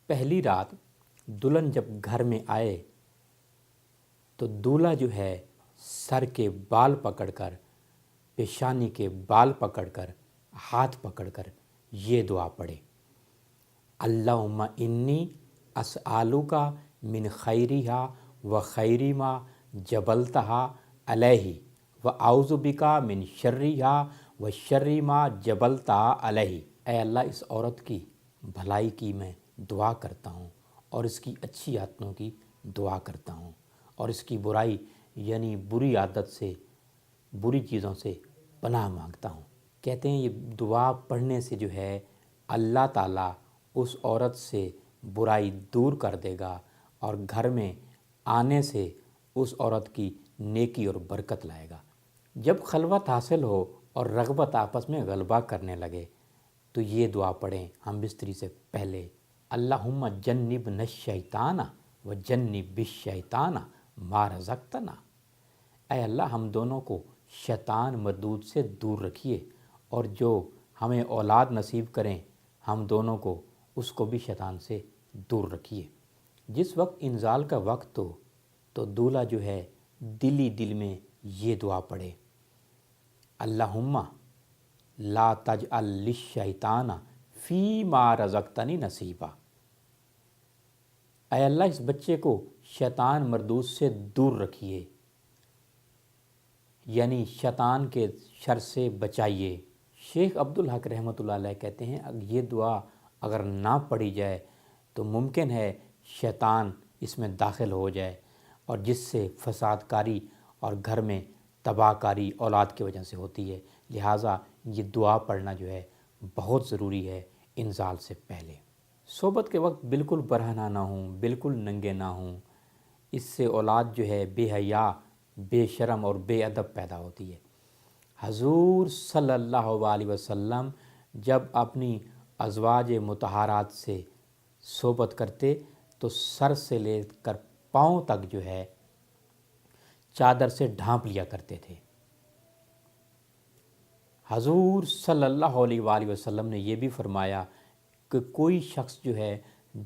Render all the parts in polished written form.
پہلی رات دلہن جب گھر میں آئے تو دولہا جو ہے سر کے بال پکڑ کر، پیشانی کے بال پکڑ کر، ہاتھ پکڑ کر یہ دعا پڑھے، اللہم انی اسألک من خیرہا و خیر ما جبلتہا علیہ و اعوذ بک من شرہا و شر ما جبلتہا علیہ۔ اے اللہ، اس عورت کی بھلائی کی میں دعا کرتا ہوں اور اس کی اچھی عادتوں کی دعا کرتا ہوں، اور اس کی برائی یعنی بری عادت سے، بری چیزوں سے پناہ مانگتا ہوں۔ کہتے ہیں یہ دعا پڑھنے سے جو ہے اللہ تعالیٰ اس عورت سے برائی دور کر دے گا اور گھر میں آنے سے اس عورت کی نیکی اور برکت لائے گا۔ جب خلوت حاصل ہو اور رغبت آپس میں غلبہ کرنے لگے تو یہ دعا پڑھیں ہم بستری سے پہلے، اللہم جنبنا الشیطان و جنب الشیطان ما رزقتنا۔ اے اللہ، ہم دونوں کو شیطان مردود سے دور رکھیے، اور جو ہمیں اولاد نصیب کریں ہم دونوں کو اس کو بھی شیطان سے دور رکھیے۔ جس وقت انزال کا وقت ہو تو دولہا جو ہے دلی دل میں یہ دعا پڑھے، اللہم لا تجعل للشیطان فیما رزقتنی نصیبا۔ اے اللہ، اس بچے کو شیطان مردود سے دور رکھیے، یعنی شیطان کے شر سے بچائیے۔ شیخ عبدالحق رحمۃ اللہ علیہ کہتے ہیں یہ دعا اگر نہ پڑھی جائے تو ممکن ہے شیطان اس میں داخل ہو جائے، اور جس سے فساد کاری اور گھر میں تباہ کاری اولاد کی وجہ سے ہوتی ہے۔ لہٰذا یہ دعا پڑھنا جو ہے بہت ضروری ہے انزال سے پہلے۔ صحبت کے وقت بالکل برہنہ نہ ہوں، بالکل ننگے نہ ہوں، اس سے اولاد جو ہے بے حیا، بے شرم اور بے ادب پیدا ہوتی ہے۔ حضور صلی اللہ علیہ وسلم جب اپنی ازواج مطہرات سے صحبت کرتے تو سر سے لے کر پاؤں تک جو ہے چادر سے ڈھانپ لیا کرتے تھے۔ حضور صلی اللہ علیہ وآلہ وسلم نے یہ بھی فرمایا کہ کوئی شخص جو ہے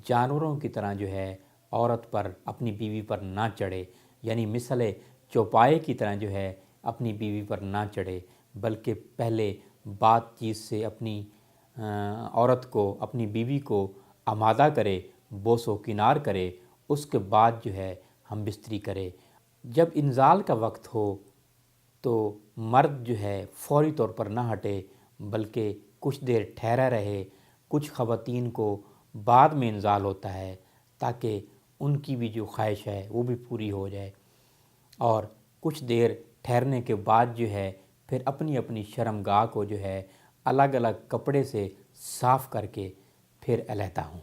جانوروں کی طرح جو ہے عورت پر، اپنی بیوی پر نہ چڑھے، یعنی مثل چوپائے کی طرح جو ہے اپنی بیوی پر نہ چڑھے، بلکہ پہلے بات چیت سے اپنی عورت کو، اپنی بیوی کو آمادہ کرے، بوس و کنار کرے، اس کے بعد جو ہے ہم بستری کرے۔ جب انزال کا وقت ہو تو مرد جو ہے فوری طور پر نہ ہٹے، بلکہ کچھ دیر ٹھہرا رہے۔ کچھ خواتین کو بعد میں انزال ہوتا ہے تاکہ ان کی بھی جو خواہش ہے وہ بھی پوری ہو جائے، اور کچھ دیر ٹھہرنے کے بعد جو ہے پھر اپنی اپنی شرمگاہ کو جو ہے الگ الگ کپڑے سے صاف کر کے پھر علیحدہ ہوں۔